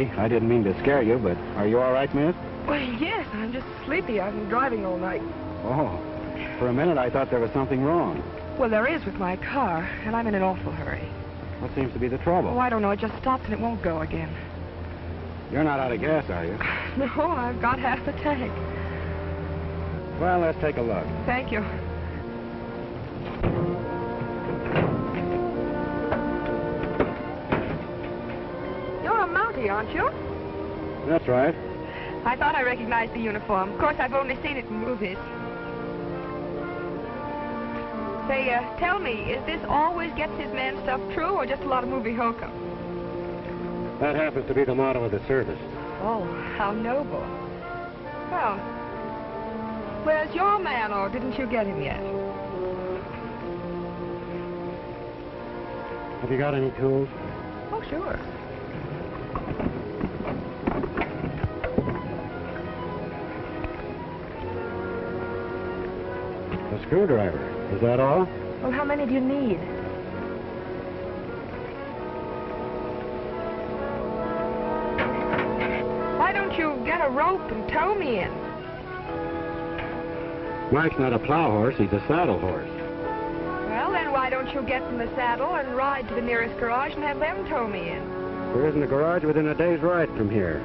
sorry. I didn't mean to scare you, but are you all right, miss? Well, yes, I'm just sleepy. I've been driving all night. Oh, for a minute I thought there was something wrong. Well, there is with my car, and I'm in an awful hurry. What seems to be the trouble? Oh, I don't know. It just stopped and it won't go again. You're not out of gas, are you? No, I've got half the tank. Well, let's take a look. Thank you. You're a Mountie, aren't you? That's right. I thought I recognized the uniform. Of course, I've only seen it in movies. Say, tell me, is this always gets his man stuff true, or just a lot of movie hokum? That happens to be the motto of the service. Oh, how noble. Well, where's your man, or didn't you get him yet? Have you got any tools? Oh, sure. A screwdriver. Is that all? Well, how many do you need? Why don't you get a rope and tow me in? Mike's not a plow horse, he's a saddle horse. Well, then why don't you get in the saddle and ride to the nearest garage and have them tow me in? There isn't a garage within a day's ride from here.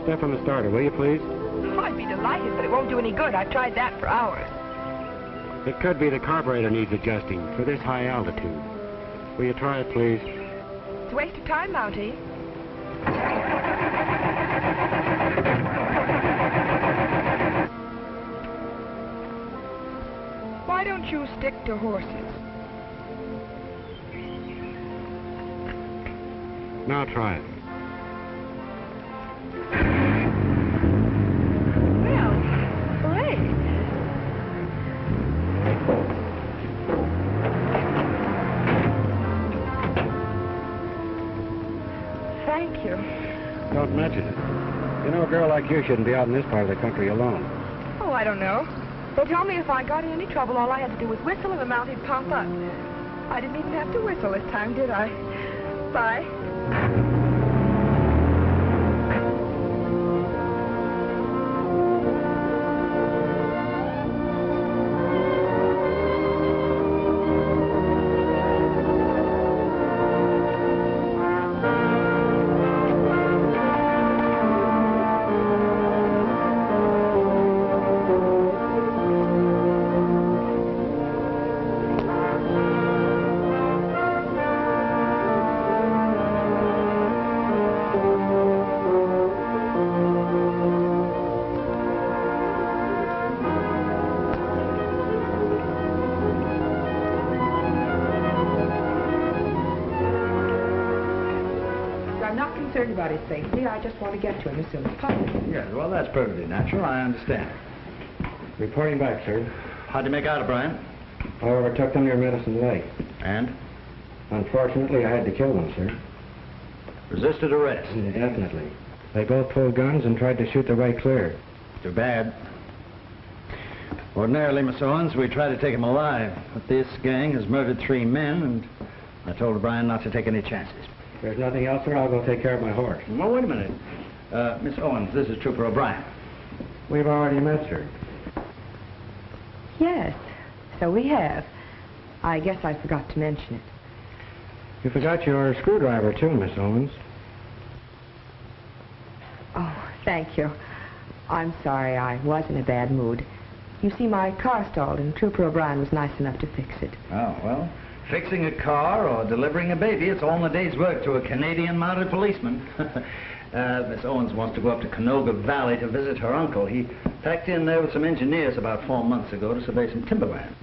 Step on the starter, will you, please? Oh, I'd be delighted, but it won't do any good. I've tried that for hours. It could be the carburetor needs adjusting for this high altitude. Will you try it, please? It's a waste of time, Mountie. Why don't you stick to horses? Now try it. Well, hooray. Thank you. Don't mention it. You know, a girl like you shouldn't be out in this part of the country alone. Oh, I don't know. They told me if I got in any trouble, all I had to do was whistle and the Mountie'd pump up. I didn't even have to whistle this time, did I? Bye. About his safety. I just want to get to him as soon as possible. Yes, well, that's perfectly natural. I understand. Reporting back, sir. How'd you make out, O'Brien? I overtook them near Medicine Lake. And? Unfortunately, I had to kill them, sir. Resisted arrest? Definitely. They both pulled guns and tried to shoot their way clear. Too bad. Ordinarily, Miss Owens, we try to take him alive. But this gang has murdered 3 men, and I told O'Brien not to take any chances. If there's nothing else, sir, I'll go take care of my horse. Well, wait a minute. Miss Owens, this is Trooper O'Brien. We've already met, sir. Yes, so we have. I guess I forgot to mention it. You forgot your screwdriver, too, Miss Owens. Oh, thank you. I'm sorry, I was in a bad mood. You see, my car stalled, and Trooper O'Brien was nice enough to fix it. Oh, well, fixing a car or delivering a baby, it's all in a day's work to a Canadian mounted policeman. Miss Owens wants to go up to Canoga Valley to visit her uncle. He packed in there with some engineers about 4 months ago to survey some timberland.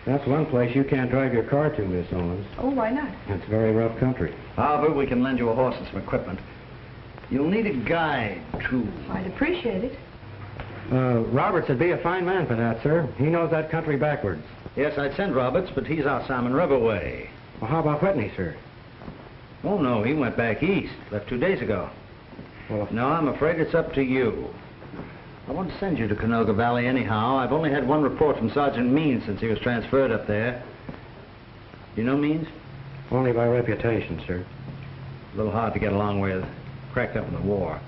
That's one place you can't drive your car to, Miss Owens. Oh, why not? It's very rough country. However, we can lend you a horse and some equipment. You'll need a guide, too. I'd appreciate it. Roberts would be a fine man for that, sir. He knows that country backwards. Yes, I'd send Roberts, but he's out Salmon River way. Well, how about Whitney, sir? Oh, no, he went back east. Left 2 days ago. Well, no, I'm afraid it's up to you. I want to send you to Canoga Valley anyhow. I've only had one report from Sergeant Means since he was transferred up there. You know Means? Only by reputation, sir. A little hard to get along with. Cracked up in the war.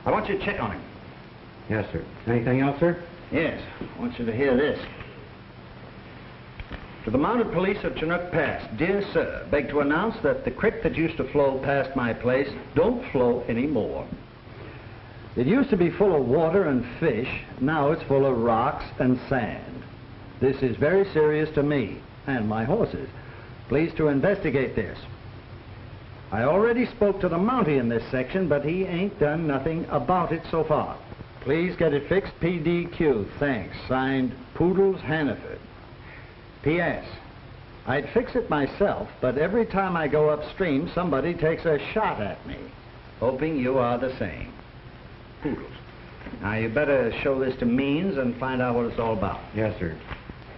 I want you to check on him. Yes, sir. Anything else, sir? Yes. I want you to hear this. To the mounted police of Chinook Pass, dear sir, beg to announce that the creek that used to flow past my place don't flow anymore. It used to be full of water and fish. Now it's full of rocks and sand. This is very serious to me and my horses. Please to investigate this. I already spoke to the Mountie in this section, but he ain't done nothing about it so far. Please get it fixed, PDQ. Thanks. Signed, Poodles Hannaford. P.S. I'd fix it myself, but every time I go upstream, somebody takes a shot at me. Hoping you are the same. Poodles. Now, you better show this to Means and find out what it's all about. Yes, sir.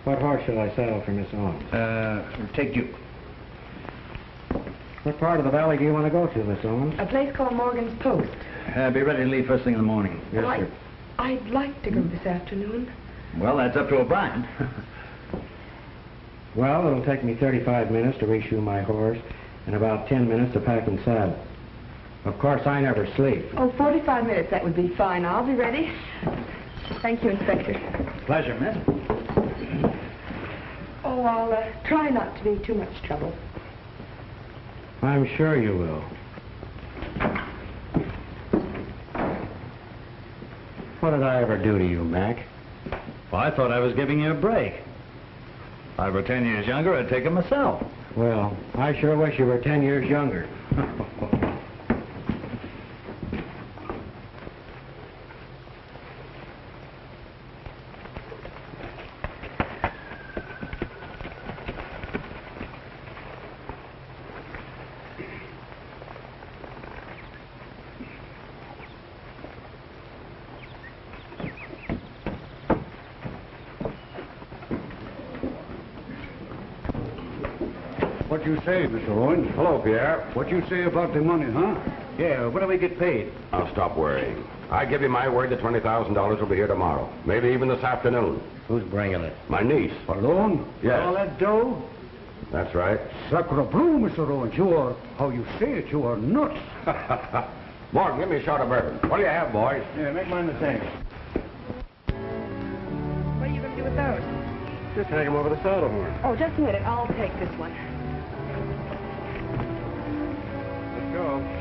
What horse shall I saddle for Miss Owens? Take Duke. What part of the valley do you want to go to, Miss Owens? A place called Morgan's Post. Be ready to leave first thing in the morning. Yes, Well, sir. I'd like to go this afternoon. Well, that's up to O'Brien. Well, it'll take me 35 minutes to reshoe my horse and about 10 minutes to pack and saddle. Of course, I never sleep. Oh, 45 minutes, that would be fine. I'll be ready. Thank you, Inspector. Pleasure, miss. Oh, I'll try not to be too much trouble. I'm sure you will. What did I ever do to you, Mac? Well, I thought I was giving you a break. If I were 10 years younger, I'd take it myself. Well, I sure wish you were 10 years younger. What you say, Mr. Owens? Hello, Pierre. What you say about the money, huh? Yeah, when do we get paid? I'll stop worrying. I give you my word that $20,000 will be here tomorrow. Maybe even this afternoon. Who's bringing it? My niece. Alone? Yes. All that dough? That's right. Sacre bleu, Mr. Owens. You are, how you say it, you are nuts. Morgan, give me a shot of bourbon. What do you have, boys? Yeah, make mine the same. What are you going to do with those? Just hang them over the saddle horn. Oh, just a minute. I'll take this one. Let's go.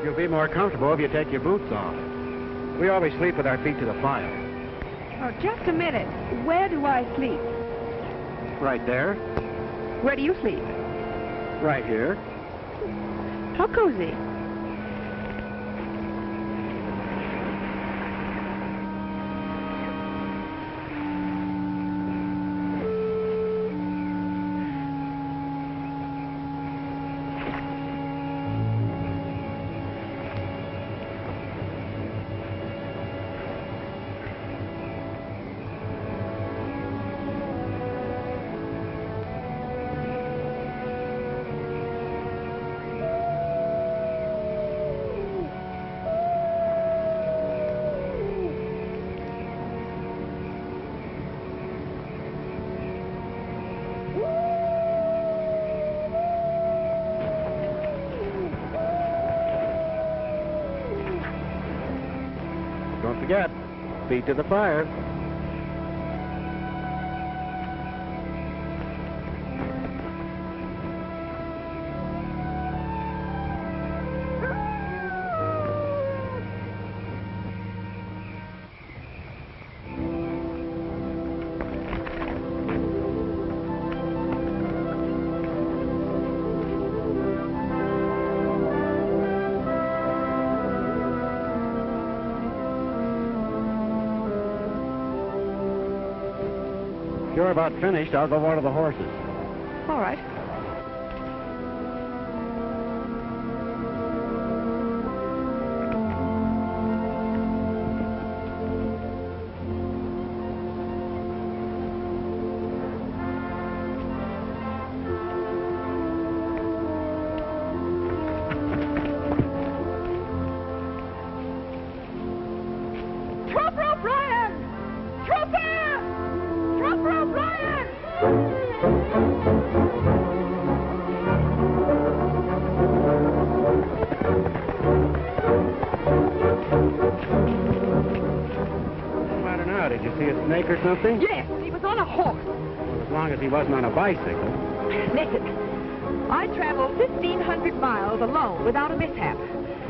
You'll be more comfortable if you take your boots off. We always sleep with our feet to the fire. Oh, just a minute. Where do I sleep? Right there. Where do you sleep? Right here. How cozy. Don't forget, feet to the fire. If you're about finished, I'll go water the horses. All right. Did you see a snake or something? Yes, he was on a horse. Well, as long as he wasn't on a bicycle. Listen, I traveled 1,500 miles alone without a mishap.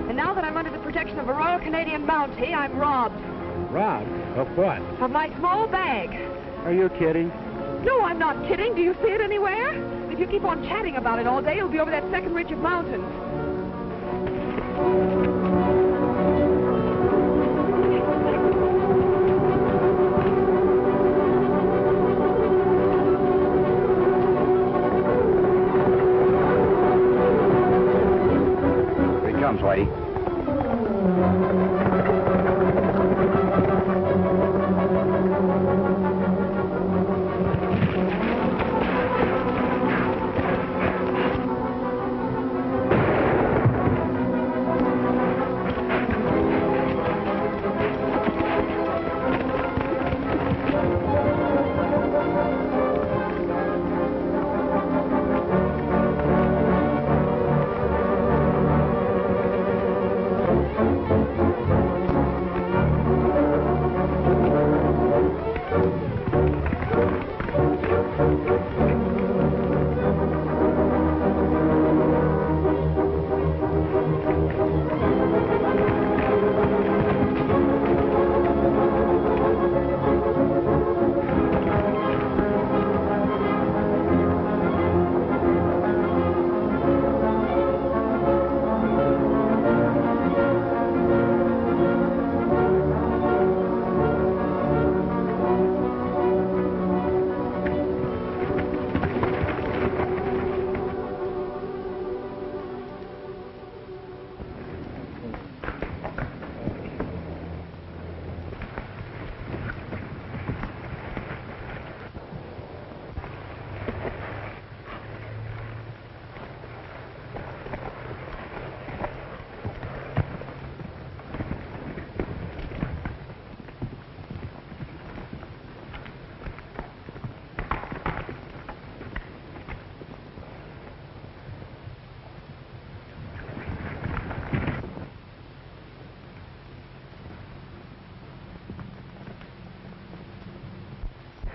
And now that I'm under the protection of a Royal Canadian Mountie, I'm robbed. Robbed? Of what? Of my small bag. Are you kidding? No, I'm not kidding. Do you see it anywhere? If you keep on chatting about it all day, it'll be over that second ridge of mountains. Whitey.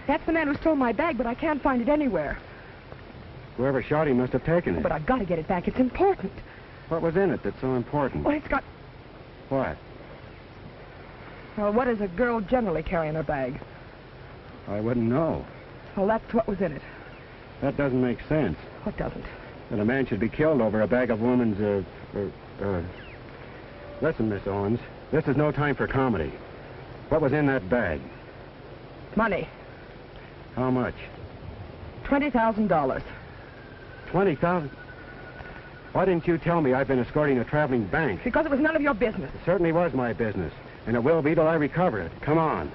That's the man who stole my bag, but I can't find it anywhere. Whoever shot him must have taken it. But I've got to get it back. It's important. What was in it that's so important? Well, it's got... What? Well, what does a girl generally carry in her bag? I wouldn't know. Well, that's what was in it. That doesn't make sense. What doesn't? That a man should be killed over a bag of woman's, Listen, Miss Owens, this is no time for comedy. What was in that bag? Money. How much? $20,000. 20,000? Why didn't you tell me I've been escorting a traveling bank? Because it was none of your business. It certainly was my business, and it will be till I recover it. Come on.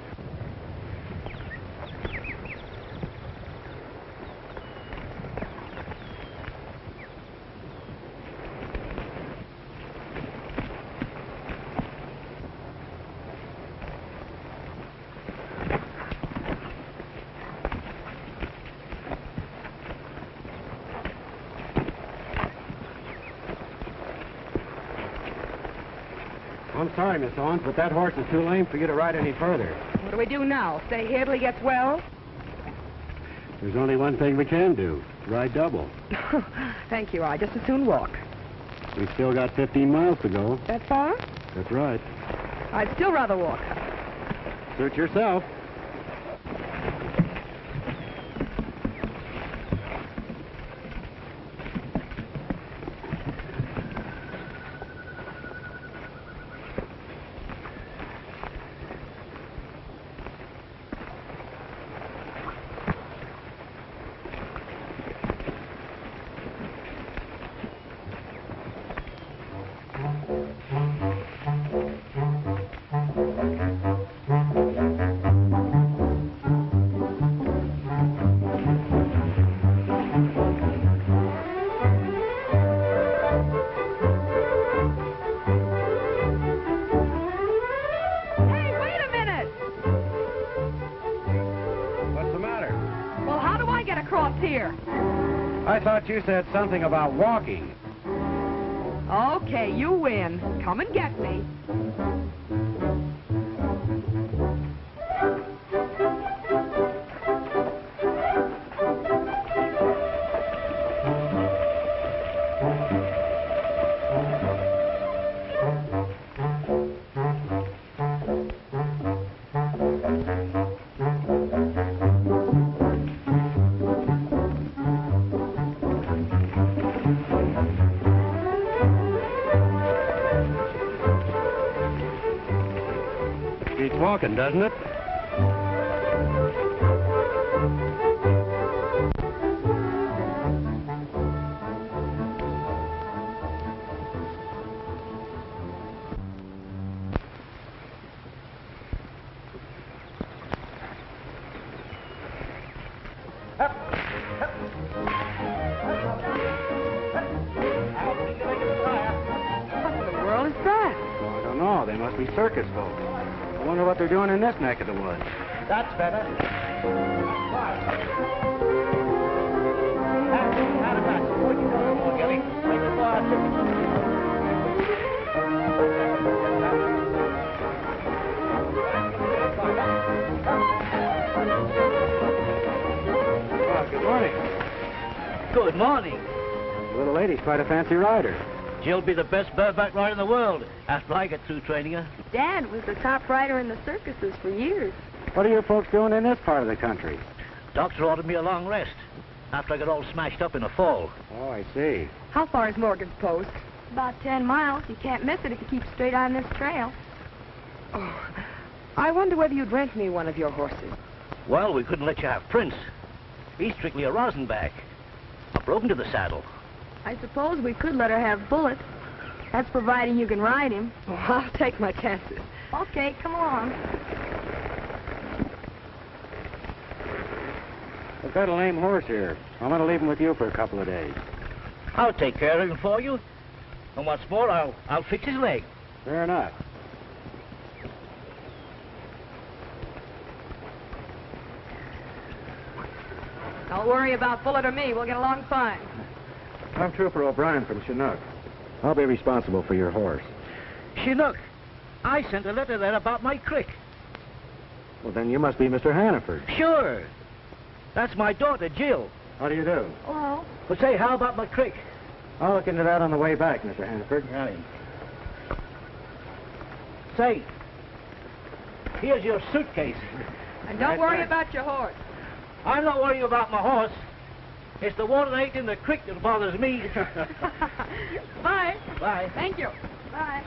I'm sorry, Miss Owens, but that horse is too lame for you to ride any further. What do we do now? Stay here till he gets well? There's only one thing we can do. Ride double. Thank you. I just as soon walk. We've still got 15 miles to go. That far? That's right. I'd still rather walk. Suit yourself. here. I thought you said something about walking. Okay, you win. Come and get me. Walking, doesn't it? What in the world is that? Oh, I don't know. They must be circus folks. I wonder what they're doing in this neck of the woods. That's better. Well, good morning. Good morning. The little lady's quite a fancy rider. She'll be the best bareback rider in the world after I get through training her. Dad was the top rider in the circuses for years. What are you folks doing in this part of the country? Doctor ordered me a long rest after I got all smashed up in a fall. Oh, I see. How far is Morgan's Post? About 10 miles. You can't miss it if you keep straight on this trail. Oh, I wonder whether you'd rent me one of your horses. Well, we couldn't let you have Prince. He's strictly a rosinback. I broke into the saddle. I suppose we could let her have Bullet. That's providing you can ride him. Oh, I'll take my chances. Okay, come along. I've got a lame horse here. I'm going to leave him with you for a couple of days. I'll take care of him for you. And what's more, I'll fix his leg. Fair enough. Don't worry about Bullet or me. We'll get along fine. I'm Trooper O'Brien from Chinook. I'll be responsible for your horse. Chinook, I sent a letter there about my crick. Well, then you must be Mr. Hannaford. Sure. That's my daughter, Jill. How do you do? Hello. But say, how about my crick? I'll look into that on the way back, Mr. Hannaford. Right. Say, here's your suitcase. And don't worry about your horse. I'm not worrying about my horse. It's the water that ain't in the creek that bothers me. Bye. Bye. Thank you. Bye.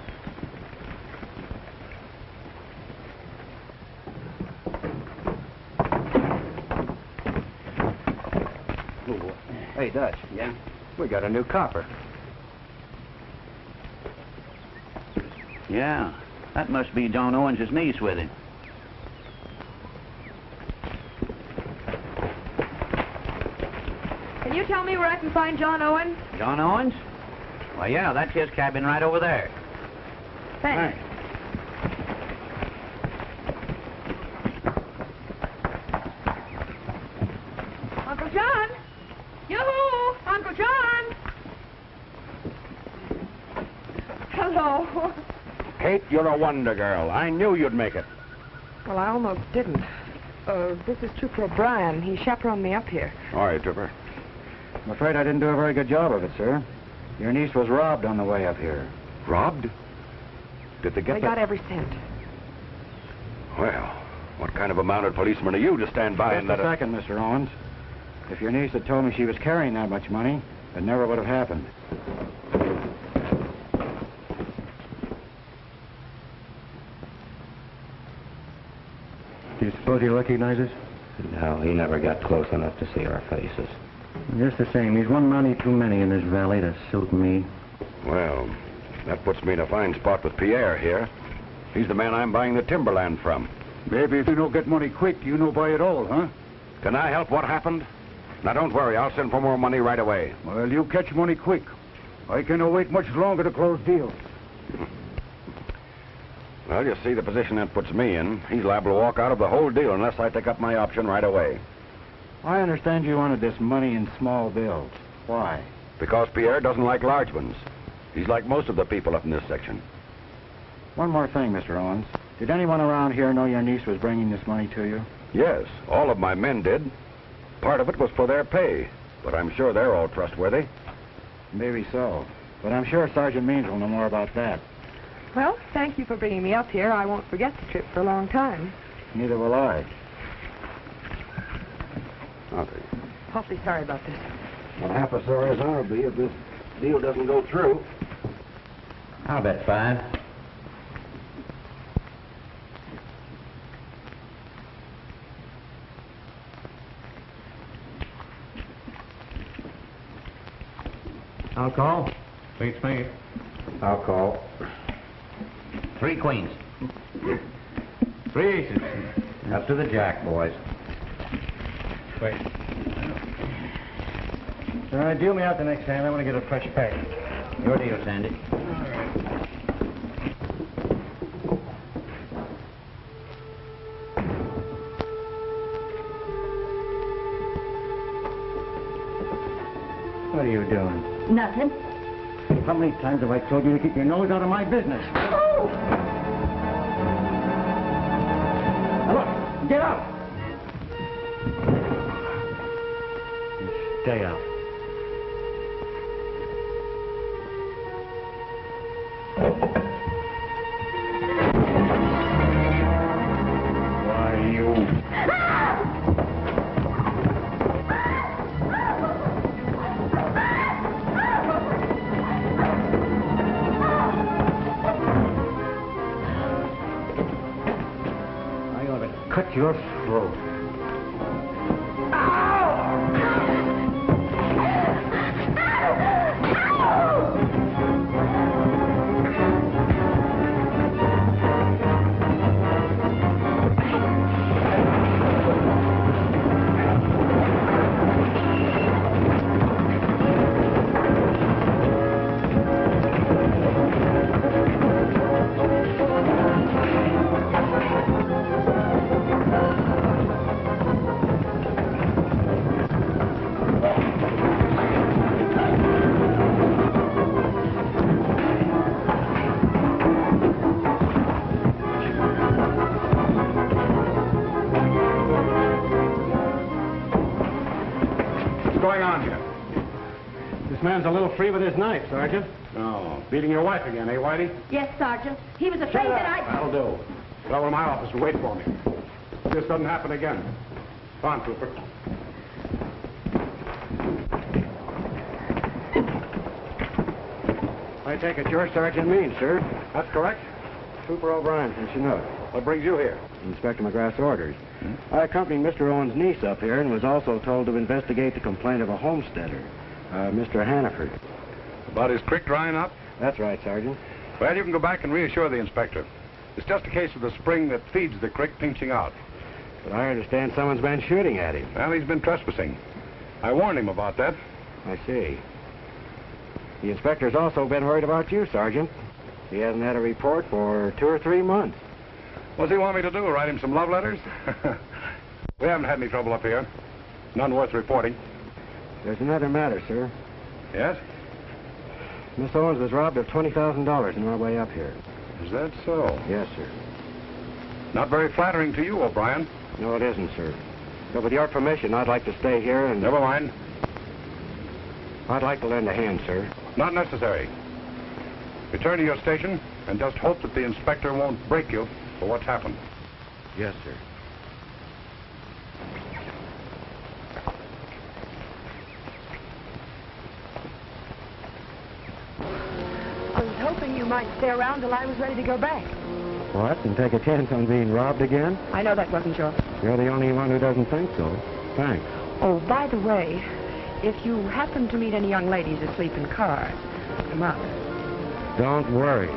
Ooh. Hey, Dutch. Yeah? We got a new copper. Yeah, that must be John Owens' niece with him. Can you tell me where I can find John Owen? John Owens? Well, yeah, that's his cabin right over there. Thanks. Uncle John! Yoo-hoo! Uncle John! Hello. Kate, you're a wonder girl. I knew you'd make it. Well, I almost didn't. This is Trooper O'Brien. He chaperoned me up here. All right, Trooper. I'm afraid I didn't do a very good job of it, sir. Your niece was robbed on the way up here. Robbed? Did they get They that? got every cent. Well, what kind of a mounted policeman are you to stand by and Just let a a... second, Mr. Owens. If your niece had told me she was carrying that much money, it never would have happened. Do you suppose he recognizes? No, he never got close enough to see our faces. Just the same, he's one Mountie too many in this valley to suit me. Well, that puts me in a fine spot with Pierre here. He's the man I'm buying the timberland from. Maybe if you don't get money quick, you know buy it all, huh? Can I help what happened? Now, don't worry. I'll send for more money right away. Well, you catch money quick. I cannot wait much longer to close deals. Well, you see the position that puts me in. He's liable to walk out of the whole deal unless I take up my option right away. I understand you wanted this money in small bills. Why? Because Pierre doesn't like large ones. He's like most of the people up in this section. One more thing, Mr. Owens. Did anyone around here know your niece was bringing this money to you? Yes, all of my men did. Part of it was for their pay, but I'm sure they're all trustworthy. Maybe so. But I'm sure Sergeant Means will know more about that. Well, thank you for bringing me up here. I won't forget the trip for a long time. Neither will I. Okay. Awfully sorry about this. Well, half as sorry as I'll be if this deal doesn't go through. I'll bet 5. I'll call. Beats me. I'll call. 3 queens. 3 aces. Up to the jack, boys. Wait. All right, deal me out the next hand. I want to get a fresh pack. Your deal, Sandy. What are you doing? Nothing. How many times have I told you to keep your nose out of my business? Oh! Now look, get out! Stay out. Why, you... Cut your throat. man's a little free with his knife, Sergeant. Oh, beating your wife again, eh, Whitey? Yes, Sergeant. He was afraid that I... That'll do. Go over to my office and wait for me. This doesn't happen again. Come on, Trooper. I take it you're Sergeant Means, sir. That's correct. Trooper O'Brien from Chinook. What brings you here? Inspector McGrath's orders. I accompanied Mr. Owen's niece up here and was also told to investigate the complaint of a homesteader, Mr. Hannaford. About his creek drying up? That's right, Sergeant. Well, you can go back and reassure the inspector. It's just a case of the spring that feeds the creek pinching out. But I understand someone's been shooting at him. Well, he's been trespassing. I warned him about that. I see. The inspector's also been worried about you, Sergeant. He hasn't had a report for 2 or 3 months. What does he want me to do, write him some love letters? We haven't had any trouble up here. None worth reporting. There's another matter, sir. Yes? Miss Owens was robbed of $20,000 on our way up here. Is that so? Yes, sir. Not very flattering to you, O'Brien. No, it isn't, sir. But with your permission, I'd like to stay here and... Never mind. I'd like to lend a hand, sir. Not necessary. Return to your station and just hope that the inspector won't break you for what's happened. Yes, sir. I was hoping you might stay around till I was ready to go back. What? And take a chance on being robbed again? I know that wasn't your... You're the only one who doesn't think so. Thanks. Oh, by the way, if you happen to meet any young ladies asleep in cars, come up. Don't worry.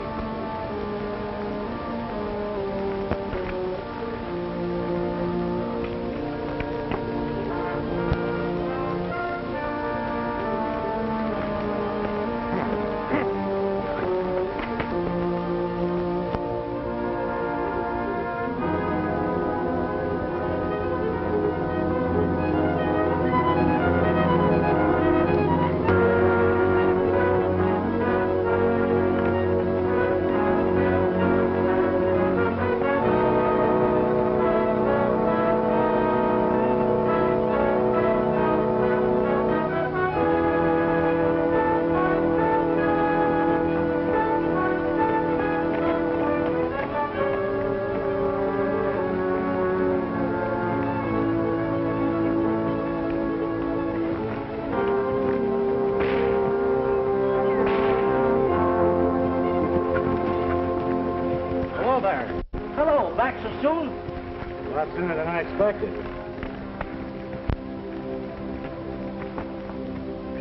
So, back so soon? A lot sooner than I expected.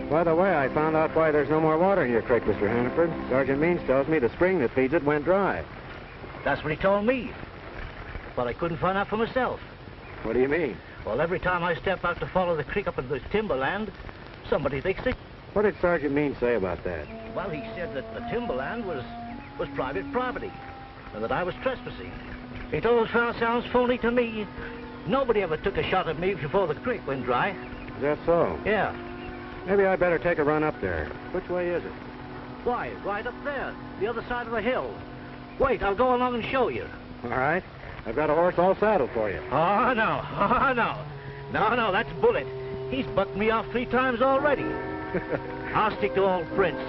By the way, I found out why there's no more water in your creek, Mr. Hannaford. Sergeant Means tells me the spring that feeds it went dry. That's what he told me. But I couldn't find out for myself. What do you mean? Well, every time I step out to follow the creek up into this timberland, somebody thinks it. What did Sergeant Means say about that? Well, he said that the timberland was private property, and that I was trespassing. He told us sounds phony to me. Nobody ever took a shot at me before the creek went dry. Is that so? Yeah. Maybe I'd better take a run up there. Which way is it? Why, right up there, the other side of the hill. Wait, I'll go along and show you. All right. I've got a horse all saddled for you. Oh, no. Oh, no. No, that's Bullet. He's bucked me off 3 times already. I'll stick to old Prince.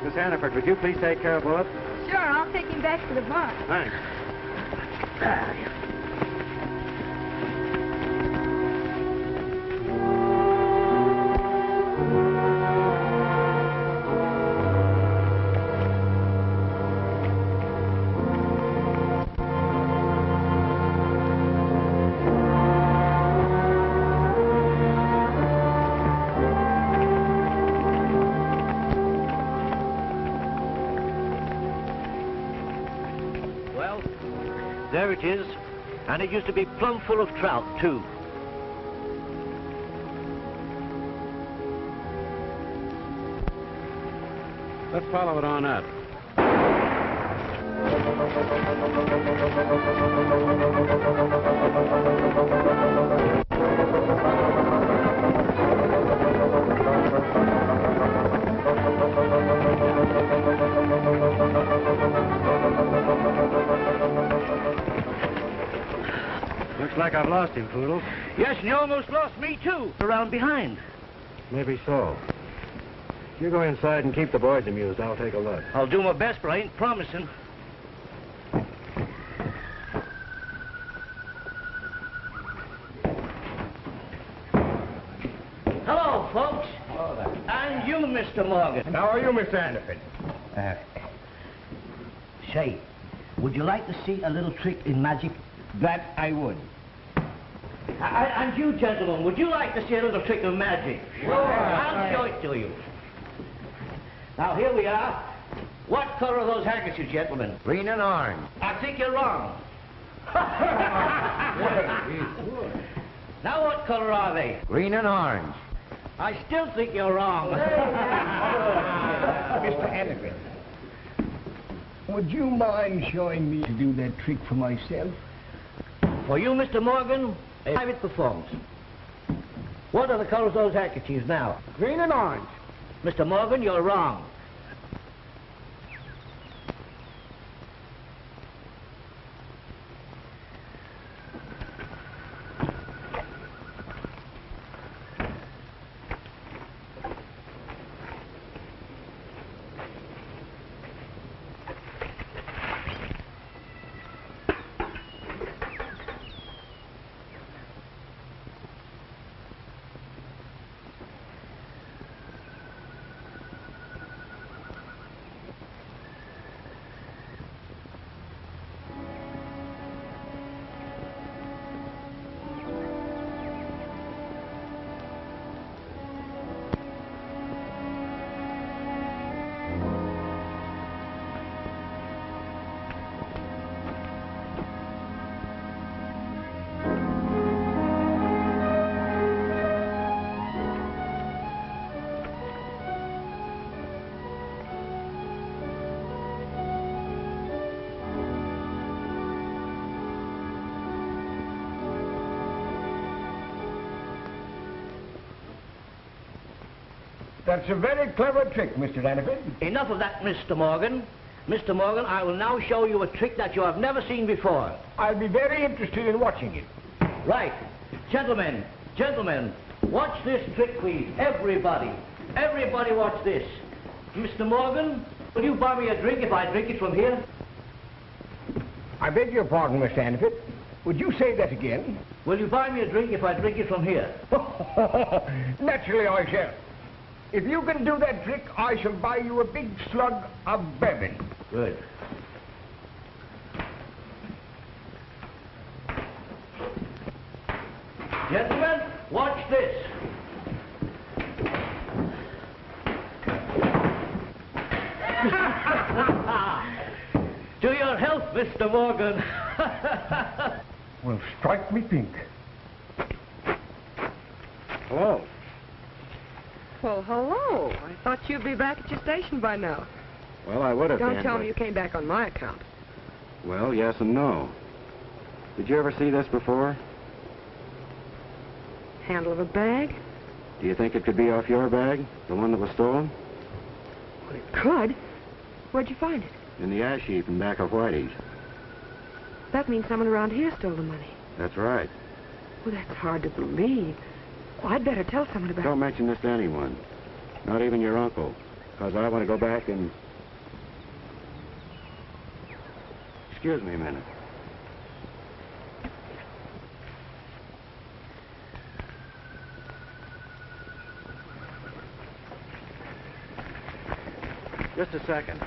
Miss Hannaford, would you please take care of Bullet? Sure, I'll take him back to the barn. Thanks. There it is, and it used to be plumb full of trout, too. Let's follow it on up. Looks like I've lost him, Poodle. Yes, and you almost lost me, too, around behind. Maybe so. You go inside and keep the boys amused. I'll take a look. I'll do my best, but I ain't promising. Hello, folks. Oh, there. And you, Mr. Morgan. How are you, Mr. Hannaford? Say, would you like to see a little trick in magic? That I would. And you, gentlemen, would you like to see a little trick of magic? Sure. I'll show it to you. Now, here we are. What color are those handkerchiefs, gentlemen? Green and orange. I think you're wrong. Now, what color are they? Green and orange. I still think you're wrong. Mr. Hannaford, would you mind showing me to do that trick for myself? For you, Mr. Morgan, a private performance. What are the colors of those handkerchiefs now? Green and orange. Mr. Morgan, you're wrong. That's a very clever trick, Mr. Hannaford. Enough of that, Mr. Morgan. Mr. Morgan, I will now show you a trick that you have never seen before. I'll be very interested in watching it. Right. Gentlemen, watch this trick, please. Everybody watch this. Mr. Morgan, will you buy me a drink if I drink it from here? I beg your pardon, Mr. Hannaford. Would you say that again? Will you buy me a drink if I drink it from here? Naturally I shall. If you can do that trick, I shall buy you a big slug of bourbon. Good. your health, Mr. Morgan. Well, strike me pink. Hello. Well, hello. I thought you'd be back at your station by now. Well, I would have been. Don't tell me you came back on my account. Well, yes and no. Did you ever see this before? Handle of a bag? Do you think it could be off your bag, the one that was stolen? Well, it could. Where'd you find it? In the ash heap in back of Whitey's. That means someone around here stole the money. That's right. Well, that's hard to believe. Well, I'd better tell someone about it. Don't mention this to anyone. Not even your uncle. Because I want to go back and... Excuse me a minute. Just a second.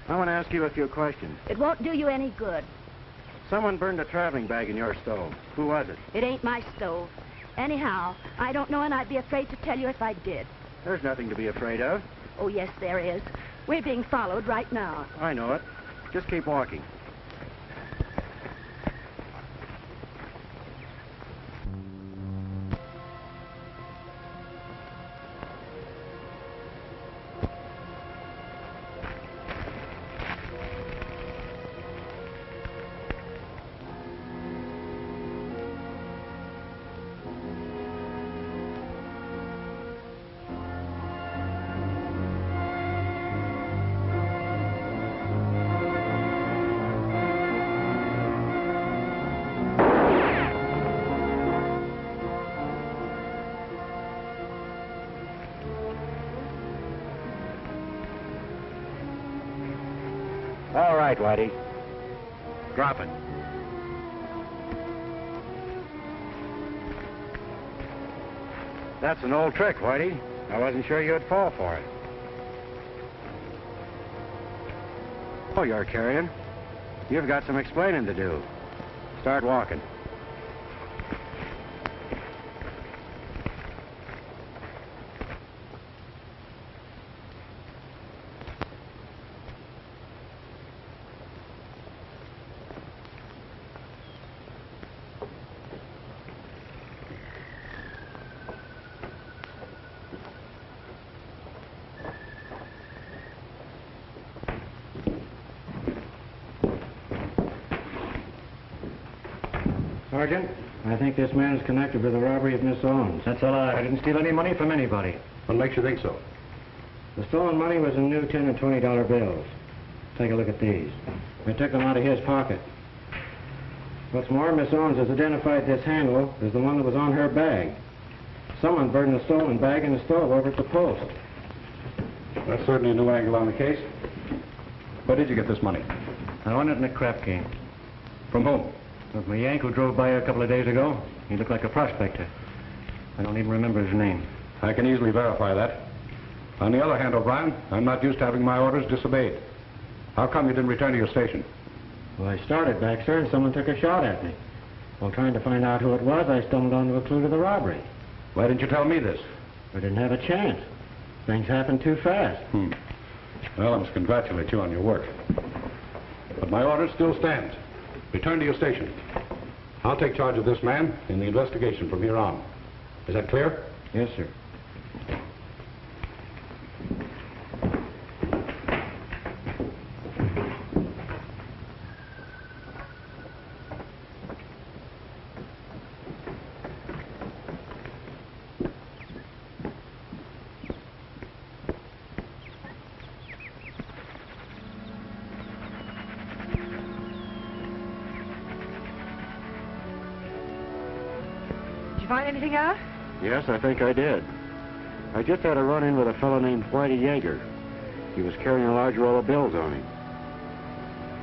I want to ask you a few questions. It won't do you any good. Someone burned a traveling bag in your stove. Who was it? It ain't my stove. Anyhow, I don't know, and I'd be afraid to tell you if I did. There's nothing to be afraid of. Oh, yes, there is. We're being followed right now. I know it. Just keep walking. All right, Whitey. Drop it. That's an old trick, Whitey. I wasn't sure you'd fall for it. Oh, you're carrying. You've got some explaining to do. Start walking. Sergeant, I think this man is connected with the robbery of Miss Owens. That's a lie. I didn't steal any money from anybody. What makes you think so? The stolen money was in new $10 and $20 bills. Take a look at these. I took them out of his pocket. What's more, Miss Owens has identified this handle as the one that was on her bag. Someone burned the stolen bag in the stove over at the post. That's certainly a new angle on the case. Where did you get this money? I won it in a crap game. From whom? Well, my Yank who drove by a couple of days ago. He looked like a prospector. I don't even remember his name. I can easily verify that. On the other hand, O'Brien, I'm not used to having my orders disobeyed. How come you didn't return to your station? Well, I started back, sir, and someone took a shot at me. While trying to find out who it was, I stumbled onto a clue to the robbery. Why didn't you tell me this? I didn't have a chance. Things happened too fast. Well, I must congratulate you on your work. But my order still stands. Return to your station. I'll take charge of this man in the investigation from here on. Is that clear? Yes, sir. Find anything out? Yes, I think I did. I just had a run-in with a fellow named Whitey Yeager. He was carrying a large roll of bills on him.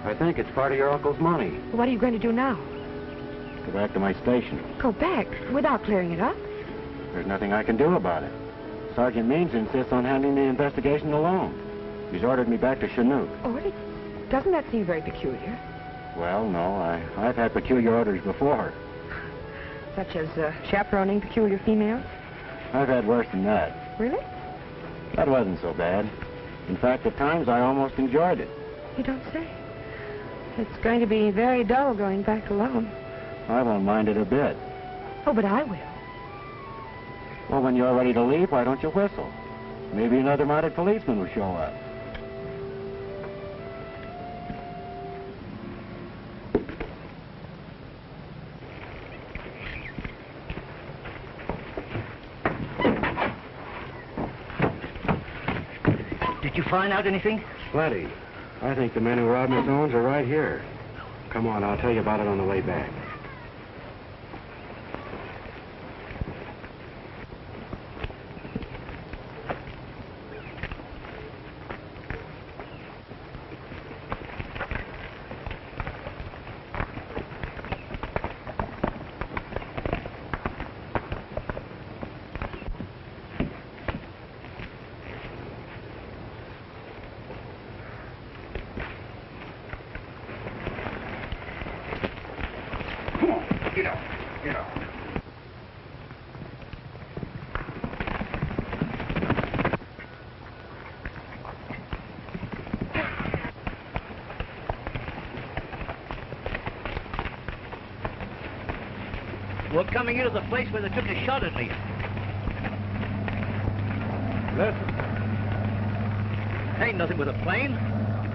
I think it's part of your uncle's money. What are you going to do now? Go back to my station. Go back without clearing it up? There's nothing I can do about it. Sergeant Means insists on handling the investigation alone. He's ordered me back to Chinook. Oh, doesn't that seem very peculiar? Well, no, I've had peculiar orders before. Such as chaperoning peculiar females? I've had worse than that. Really? That wasn't so bad. In fact, at times I almost enjoyed it. You don't say. It's going to be very dull going back alone. I won't mind it a bit. Oh, but I will. Well, when you're ready to leave, why don't you whistle? Maybe another mounted policeman will show up. Did you find out anything? Plenty. I think the men who robbed Miss Owens are right here. Come on, I'll tell you about it on the way back. We're coming into the place where they took a shot at me. Listen. Ain't nothing with a plane.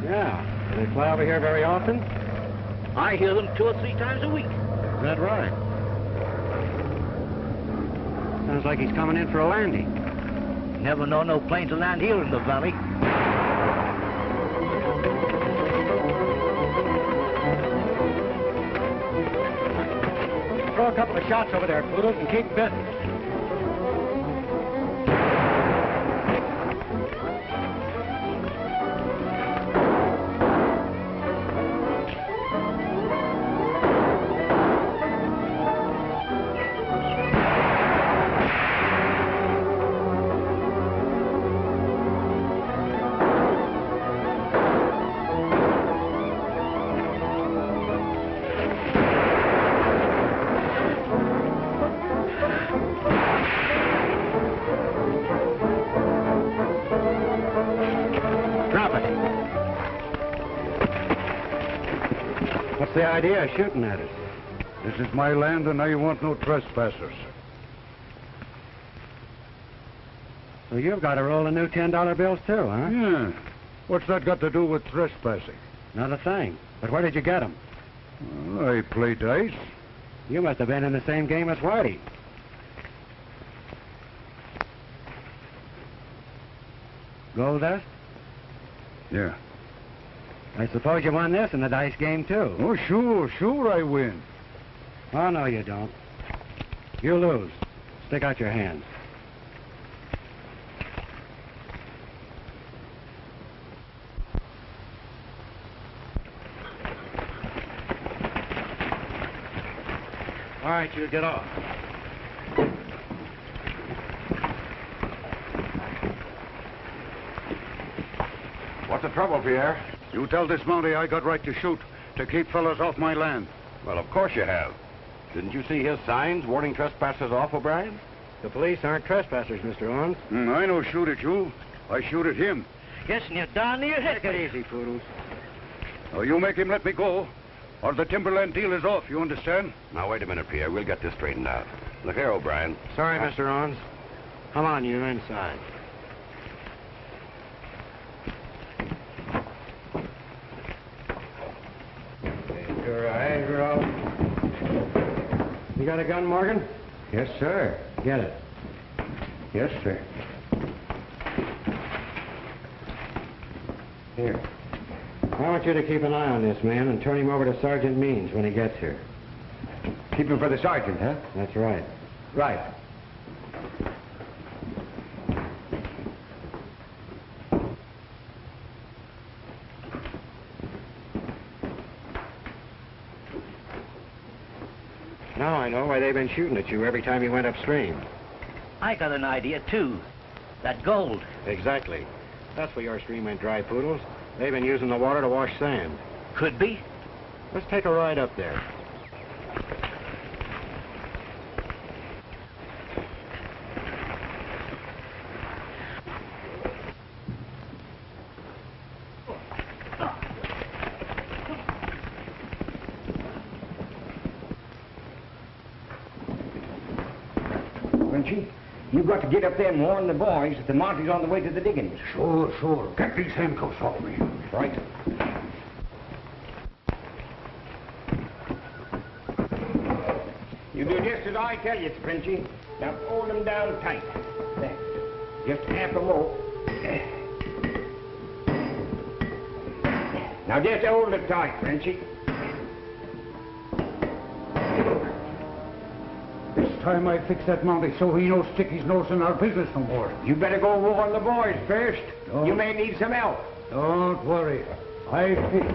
Yeah. Do they fly over here very often? I hear them 2 or 3 times a week. Is that right? Sounds like he's coming in for a landing. Never know no plane to land here in the valley. Throw a couple of shots over there, Poodles, and keep busy. What's the idea of shooting at us? This is my land and I want no trespassers. So you've got a roll of new $10 bills too, huh? Yeah. What's that got to do with trespassing? Not a thing. But where did you get them? I play dice. You must have been in the same game as Whitey. Gold dust? Yeah. I suppose you won this in the dice game, too. Oh, sure I win. Oh, no, you don't. You lose. Stick out your hands. All right, you get off. What's the trouble, Pierre? You tell this Mountie I got right to shoot, to keep fellas off my land. Well, of course you have. Didn't you see his signs warning trespassers off, O'Brien? The police aren't trespassers, Mr. Owens. I no shoot at you. I shoot at him. Yes, and you're darn near hit. Take it easy, Poodles. Oh, you make him let me go, or the timberland deal is off, you understand? Now, wait a minute, Pierre. We'll get this straightened out. Look here, O'Brien. Sorry, Mr. Owens. Come on, you inside. Your eyes are all... You got a gun, Morgan? Yes, sir. Get it. Yes, sir. Here. I want you to keep an eye on this man and turn him over to Sergeant Means when he gets here. Keep him for the sergeant, huh? That's right. Right. Now I know why they've been shooting at you every time you went upstream. I got an idea, too. That gold. Exactly. That's why your stream went dry, Poodles. They've been using the water to wash sand. Could be. Let's take a ride up there. Frenchy. You got to get up there and warn the boys that the Monty's on the way to the diggings. Sure, sure. Get these handcuffs off me. Right. You do just as I tell you, Frenchy. Now hold them down tight. There. Just half a rope. Now just hold it tight, Frenchy. This time I fix that Monty so he don't stick his nose in our business no more. You better go warn the boys first. You may need some help. Don't worry. I fix.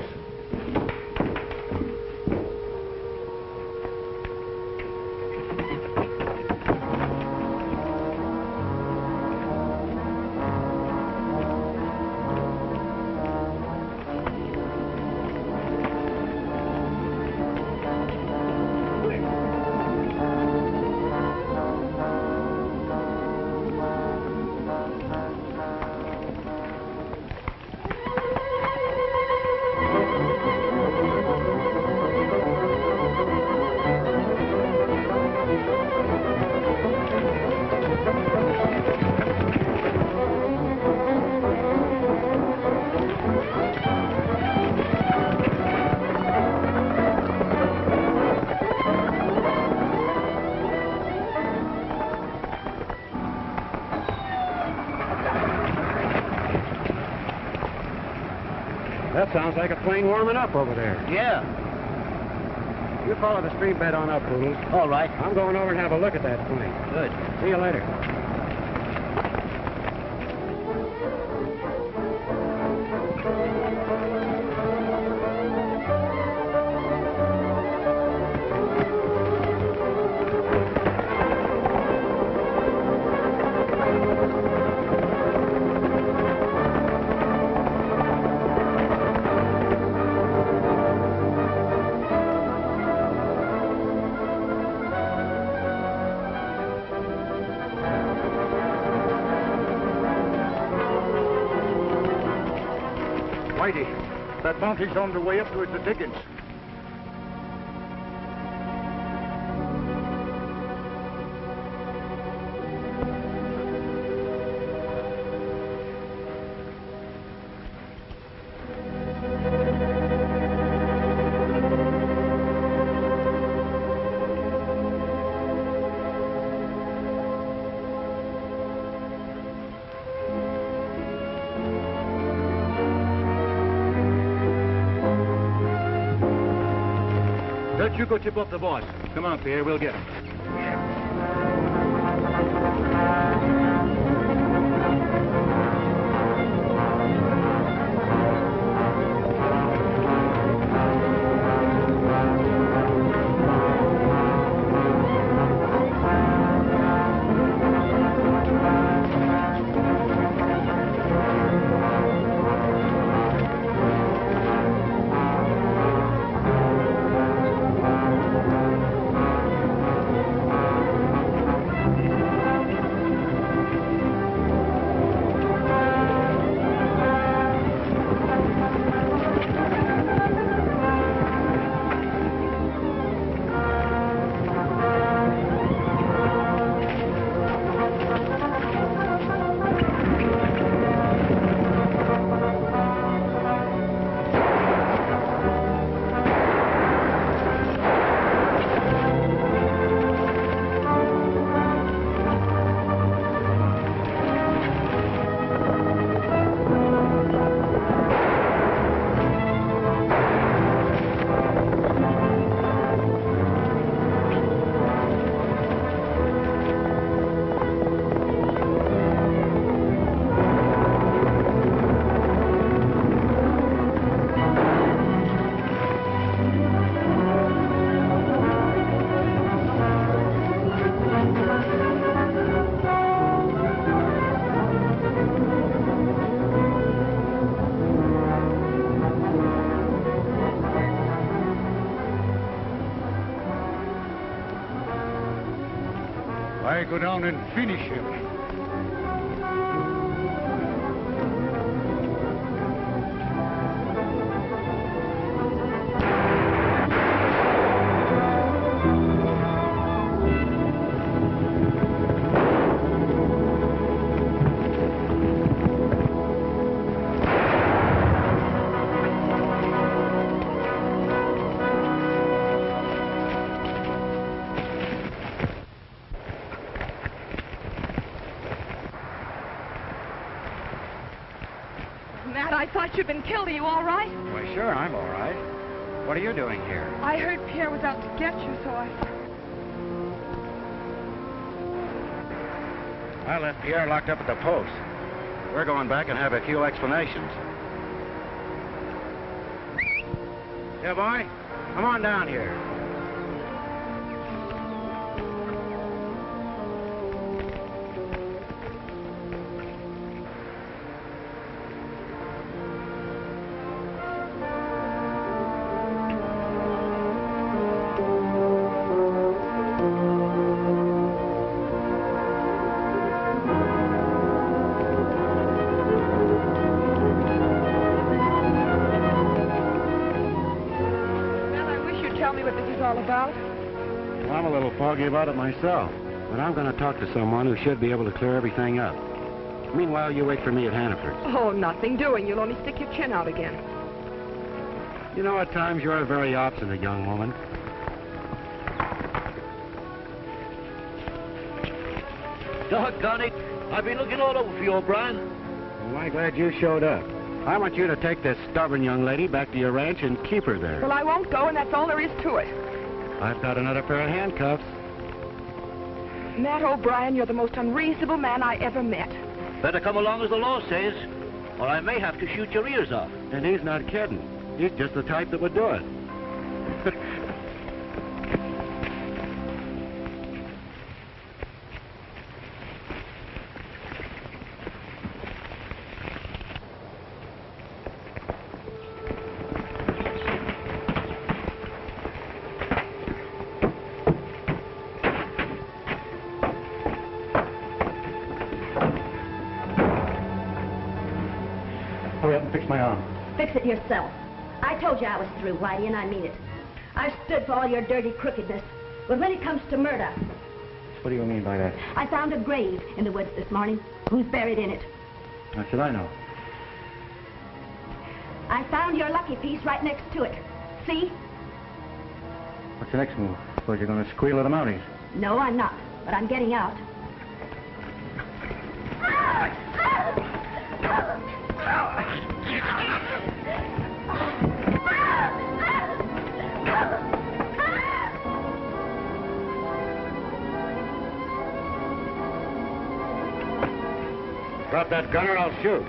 That sounds like a plane warming up over there. Yeah. You follow the stream bed on up, Poodles. All right. I'm going over and have a look at that plane. Good. See you later. That Monty's on the way up towards the diggings. You go tip off the boss. Come on, Pierre, we'll get him. I go down and finish him. I thought you'd been killed. Are you all right? Why, sure, I'm all right. What are you doing here? I heard Pierre was out to get you, so I left Pierre locked up at the post. We're going back and have a few explanations. Yeah, boy, come on down here. I'm a little foggy about it myself, but I'm going to talk to someone who should be able to clear everything up. Meanwhile, you wait for me at Hannaford's. Oh, nothing doing. You'll only stick your chin out again. You know, at times you're a very obstinate young woman. Doggone it. I've been looking all over for you, O'Brien. Well, I'm glad you showed up. I want you to take this stubborn young lady back to your ranch and keep her there. Well, I won't go, and that's all there is to it. I've got another pair of handcuffs. Matt O'Brien, you're the most unreasonable man I ever met. Better come along as the law says, or I may have to shoot your ears off. And he's not kidding. He's just the type that would do it. Hurry up and fix my arm. Fix it yourself. I told you I was through, Whitey, and I mean it. I've stood for all your dirty crookedness. But when it comes to murder... What do you mean by that? I found a grave in the woods this morning. Who's buried in it? How should I know? I found your lucky piece right next to it. See? What's the next move? Suppose you're going to squeal at the Mounties. No, I'm not. But I'm getting out. Drop that gun or I'll shoot.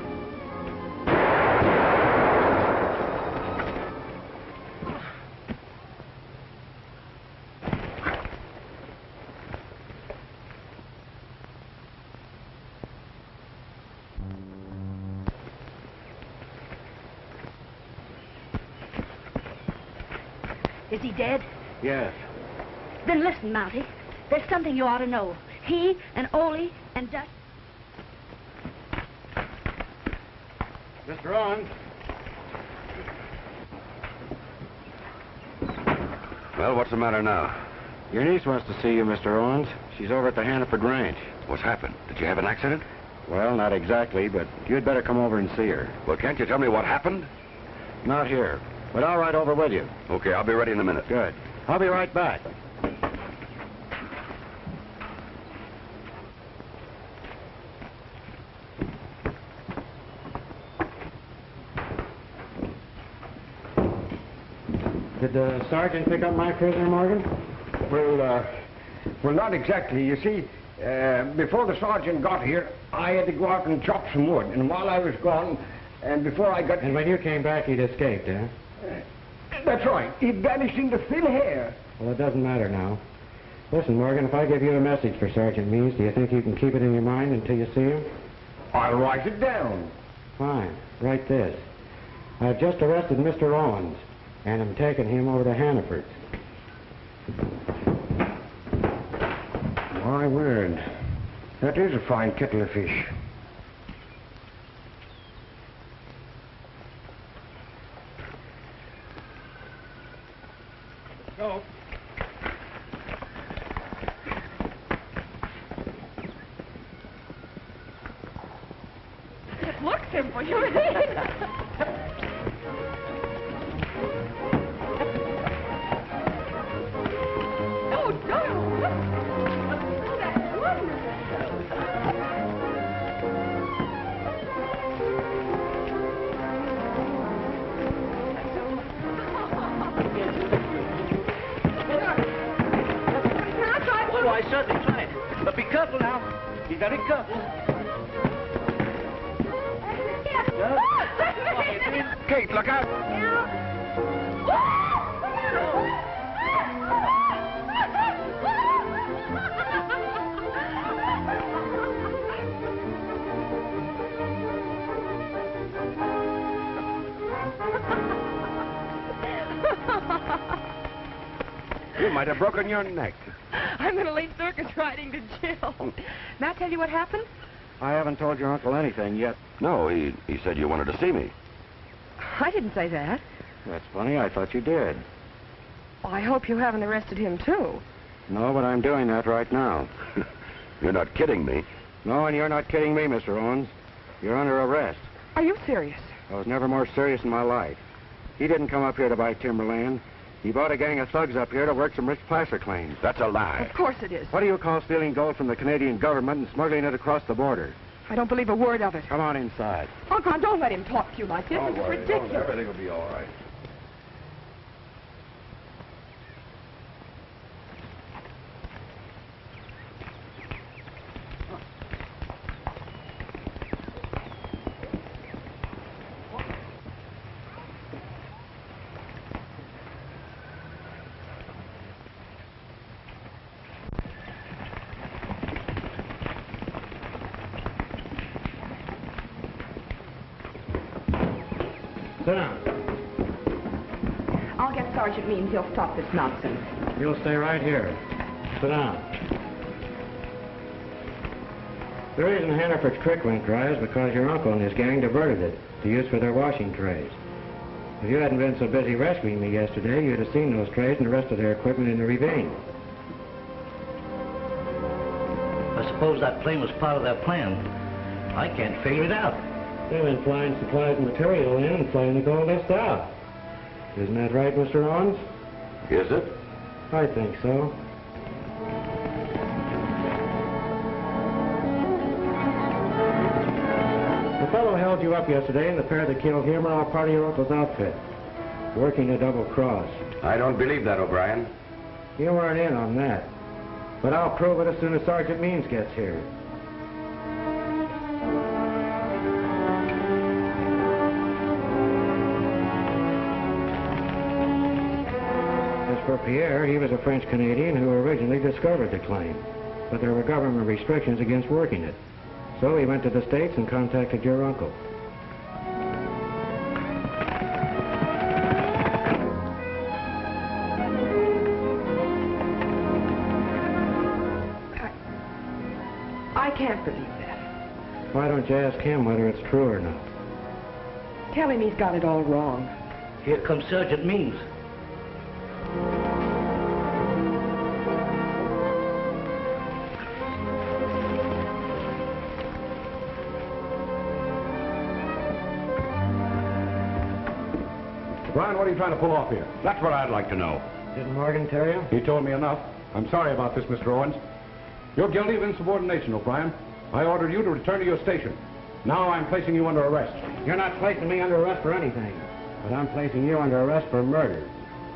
Is he dead? Yes. Then listen, Mountie. There's something you ought to know. He and Ole and Dutch... Mr. Owens. Well, what's the matter now? Your niece wants to see you, Mr. Owens. She's over at the Hannaford Ranch. What's happened? Did you have an accident? Well, not exactly, but you'd better come over and see her. Well, can't you tell me what happened? Not here, but I'll ride over with you. Okay, I'll be ready in a minute. Good. I'll be right back. Did the sergeant pick up my prisoner, Morgan? Well, not exactly. You see, before the sergeant got here, I had to go out and chop some wood. And while I was gone, and before I got... And when you came back, he'd escaped, eh? That's right. He vanished into thin air. Well, it doesn't matter now. Listen, Morgan, if I give you a message for Sergeant Means, do you think you can keep it in your mind until you see him? I'll write it down. Fine. Write this. I've just arrested Mr. Owens, and I'm taking him over to Hannaford. My word. That is a fine kettle of fish. Go. It looks simple, you mean? Oh, Doyle, look. Oh, that's wonderful. Why, certainly, try it. But be careful now. Be very careful. Kate, look out! You might have broken your neck. I'm in a late circus riding to Jill. May I tell you what happened? I haven't told your uncle anything yet. No, he said you wanted to see me. I didn't say that. That's funny. I thought you did. Well, I hope you haven't arrested him, too. No, but I'm doing that right now. You're not kidding me. No, and you're not kidding me, Mr. Owens. You're under arrest. Are you serious? I was never more serious in my life. He didn't come up here to buy timberland. He brought a gang of thugs up here to work some rich placer claims. That's a lie. Of course it is. What do you call stealing gold from the Canadian government and smuggling it across the border? I don't believe a word of it. Come on inside. Uncle, don't let him talk to you like this. Don't This is worry, ridiculous. everything will be all right. Sit down. I'll get Sergeant Means. He'll stop this nonsense. You'll stay right here. Sit down. The reason Hannaford's creek went dry is because your uncle and his gang diverted it to use for their washing trays. If you hadn't been so busy rescuing me yesterday, you'd have seen those trays and the rest of their equipment in the ravine. I suppose that plane was part of their plan. I can't figure it out. They've been flying supplies and material in and flying the gold dust out. Isn't that right, Mr. Owens? Is it? I think so. The fellow held you up yesterday, and the pair that killed him are all part of your uncle's outfit, working a double cross. I don't believe that, O'Brien. You weren't in on that. But I'll prove it as soon as Sergeant Means gets here. For Pierre, he was a French-Canadian who originally discovered the claim, but there were government restrictions against working it. So he went to the States and contacted your uncle. I can't believe that. Why don't you ask him whether it's true or not? Tell him he's got it all wrong. Here comes Sergeant Means. Brian, what are you trying to pull off here? That's what I'd like to know. Didn't Morgan tell you? He told me enough. I'm sorry about this, Mr. Owens. You're guilty of insubordination, O'Brien. I ordered you to return to your station. Now I'm placing you under arrest. You're not placing me under arrest for anything, but I'm placing you under arrest for murder.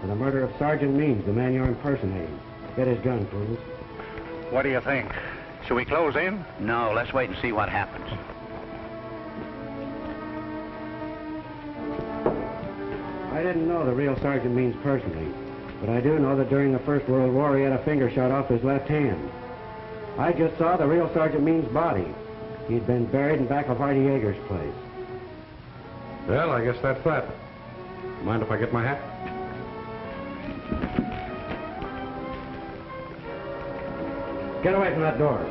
For the murder of Sergeant Means, the man you're impersonating. Get his gun, please. What do you think? Should we close in? No, let's wait and see what happens. I didn't know the real Sergeant Means personally, but I do know that during the First World War he had a finger shot off his left hand. I just saw the real Sergeant Means' body. He'd been buried in back of Hardy Yeager's place. Well, I guess that's that. Mind if I get my hat? Get away from that door.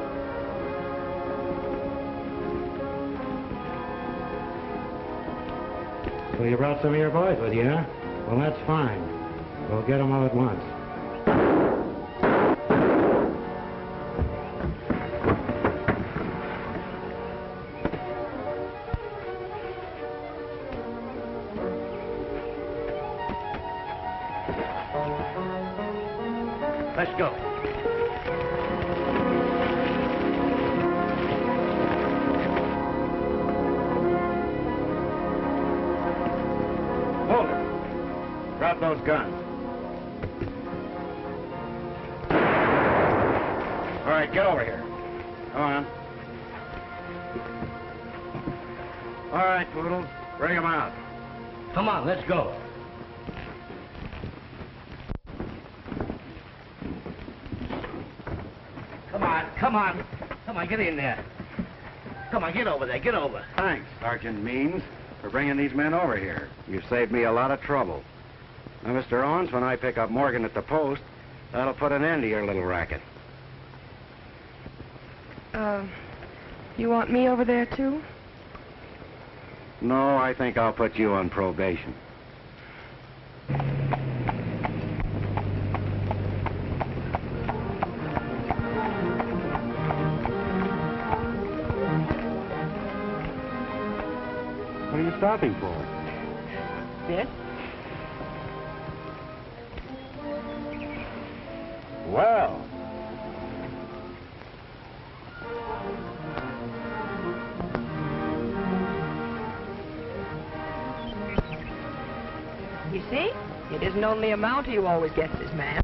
So you brought some of your boys with you, huh? Well, that's fine. We'll get them all at once. Let's go. Hold it. Drop those guns. right, get over here. Come on. All right, Poodle. Bring him out. Come on, let's go. Come on, come on. Come on, get in there. Come on, get over there, get over. Thanks, Sergeant Means, for bringing these men over here. You've saved me a lot of trouble. Now, Mr. Owens, when I pick up Morgan at the post, that'll put an end to your little racket. You want me over there, too? No, I think I'll put you on probation. What are you stopping for? This? Well. You see? It isn't only a Mountie who always gets his man.